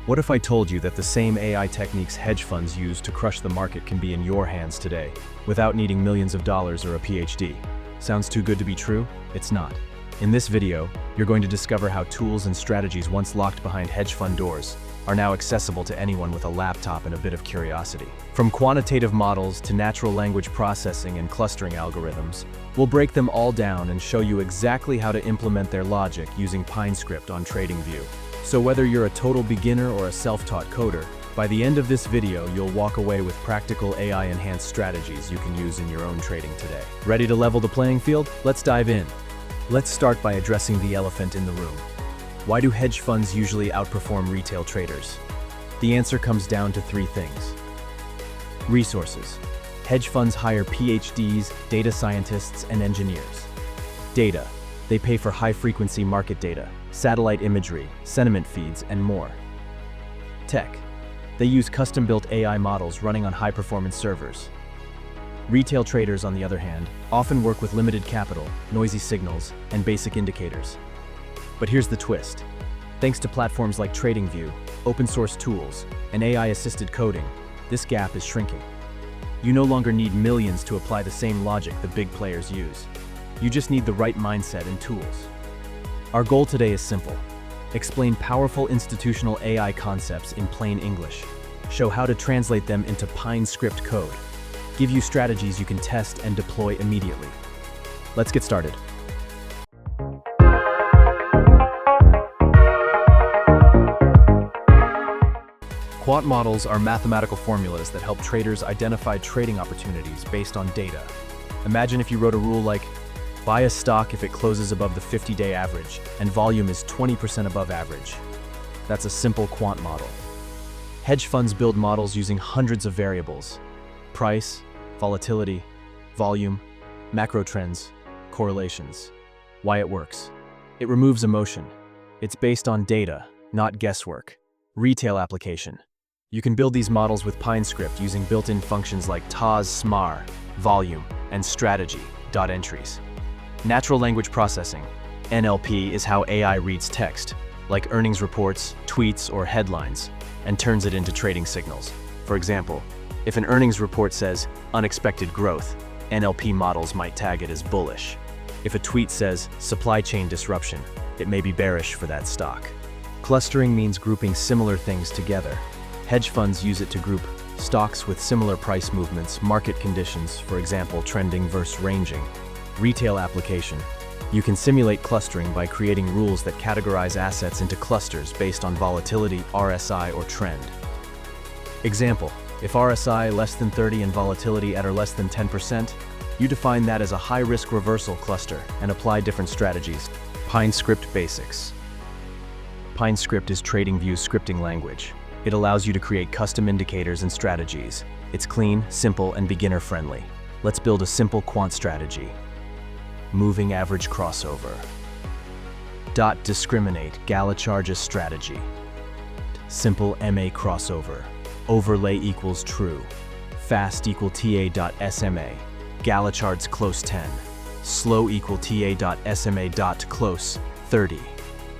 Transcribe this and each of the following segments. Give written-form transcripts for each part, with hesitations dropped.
What if I told you that the same AI techniques hedge funds use to crush the market can be in your hands today, without needing millions of dollars or a PhD? Sounds too good to be true? It's not. In this video, you're going to discover how tools and strategies once locked behind hedge fund doors are now accessible to anyone with a laptop and a bit of curiosity. From quantitative models to natural language processing and clustering algorithms, we'll break them all down and show you exactly how to implement their logic using Pine Script on TradingView. So whether you're a total beginner or a self-taught coder, by the end of this video, you'll walk away with practical AI-enhanced strategies you can use in your own trading today. Ready to level the playing field? Let's dive in. Let's start by addressing the elephant in the room. Why do hedge funds usually outperform retail traders? The answer comes down to three things. Resources. Hedge funds hire PhDs, data scientists, and engineers. Data. They pay for high-frequency market data, satellite imagery, sentiment feeds, and more. Tech. They use custom-built AI models running on high-performance servers. Retail traders, on the other hand, often work with limited capital, noisy signals, and basic indicators. But here's the twist. Thanks to platforms like TradingView, open-source tools, and AI-assisted coding, this gap is shrinking. You no longer need millions to apply the same logic the big players use. You just need the right mindset and tools. Our goal today is simple. Explain powerful institutional AI concepts in plain English. Show how to translate them into Pine Script code. Give you strategies you can test and deploy immediately. Let's get started. Quant models are mathematical formulas that help traders identify trading opportunities based on data. Imagine if you wrote a rule like, buy a stock if it closes above the 50-day average and volume is 20% above average. That's a simple quant model. Hedge funds build models using hundreds of variables: price, volatility, volume, macro trends, correlations. Why it works? It removes emotion. It's based on data, not guesswork. Retail application. You can build these models with Pine Script using built-in functions like TOS, SMAR, volume, and strategy.entries. Natural language processing, NLP, is how AI reads text, like earnings reports, tweets, or headlines, and turns it into trading signals. For example, if an earnings report says unexpected growth, NLP models might tag it as bullish. If a tweet says supply chain disruption, it may be bearish for that stock. Clustering means grouping similar things together. Hedge funds use it to group stocks with similar price movements, market conditions, for example, trending versus ranging. Retail application. You can simulate clustering by creating rules that categorize assets into clusters based on volatility, RSI, or trend. Example, if RSI less than 30 and volatility at or less than 10%, you define that as a high-risk reversal cluster and apply different strategies. Pine Script basics. Pine Script is TradingView's scripting language. It allows you to create custom indicators and strategies. It's clean, simple, and beginner-friendly. Let's build a simple quant strategy. Moving average crossover. Discriminate Gala-Charges strategy. Simple MA crossover. Overlay equals true. Fast equal TA.SMA. Gala-Charts close 10. Slow equal TA.SMA close 30.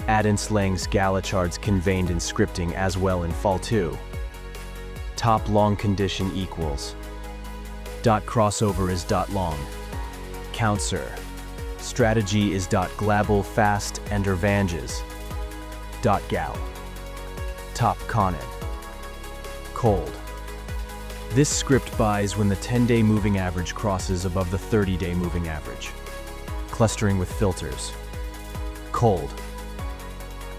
Addins Lang's Gala-Charts conveyed in scripting as well in fall 2. Top long condition equals. Crossover is long. Counter. Strategy is glabal fast and vanges. Gal. Top conin. Cold. This script buys when the 10-day moving average crosses above the 30-day moving average. Clustering with filters. Cold.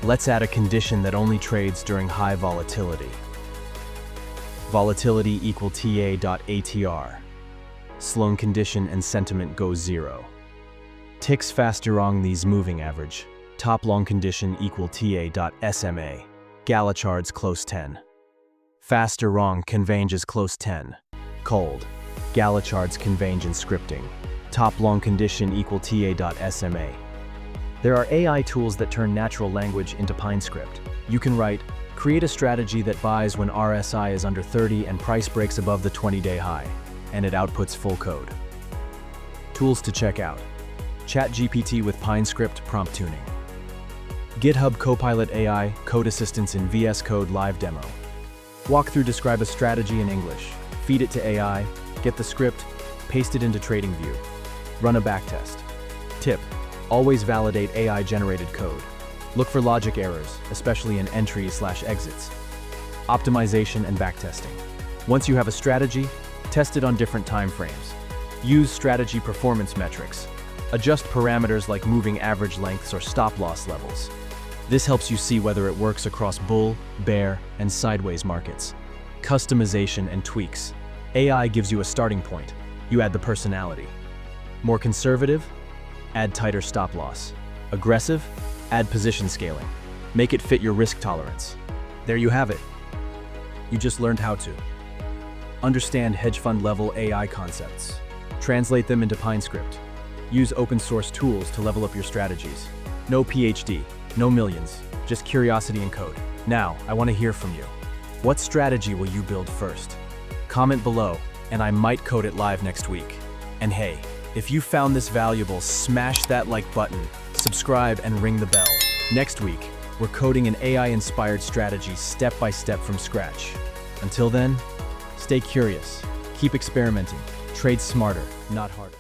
Let's add a condition that only trades during high volatility. Volatility equal TA.ATR. Sloan condition and sentiment goes 0. Ticks faster wrong these moving average. Top long condition equal TA.SMA. Gala-Charts close 10. Faster wrong convenges close 10. Cold. Gala-Charts convenge in scripting. Top long condition equal TA.SMA. There are AI tools that turn natural language into Pine Script. You can write, create a strategy that buys when RSI is under 30 and price breaks above the 20-day high, and it outputs full code. Tools to check out. ChatGPT with Pine Script prompt tuning. GitHub Copilot AI Code Assistance in VS Code live demo. Walkthrough describe a strategy in English. Feed it to AI, get the script, paste it into TradingView. Run a backtest. Tip: always validate AI-generated code. Look for logic errors, especially in entries/exits. Optimization and backtesting. Once you have a strategy, test it on different time frames. Use strategy performance metrics. Adjust parameters like moving average lengths or stop-loss levels. This helps you see whether it works across bull, bear, and sideways markets. Customization and tweaks. AI gives you a starting point. You add the personality. More conservative? Add tighter stop-loss. Aggressive? Add position scaling. Make it fit your risk tolerance. There you have it. You just learned how to understand hedge fund level AI concepts. Translate them into Pine Script. Use open source tools to level up your strategies. No PhD, no millions, just curiosity and code. Now, I want to hear from you. What strategy will you build first? Comment below, and I might code it live next week. And hey, if you found this valuable, smash that like button, subscribe, and ring the bell. Next week, we're coding an AI-inspired strategy step by step from scratch. Until then, stay curious, keep experimenting, trade smarter, not harder.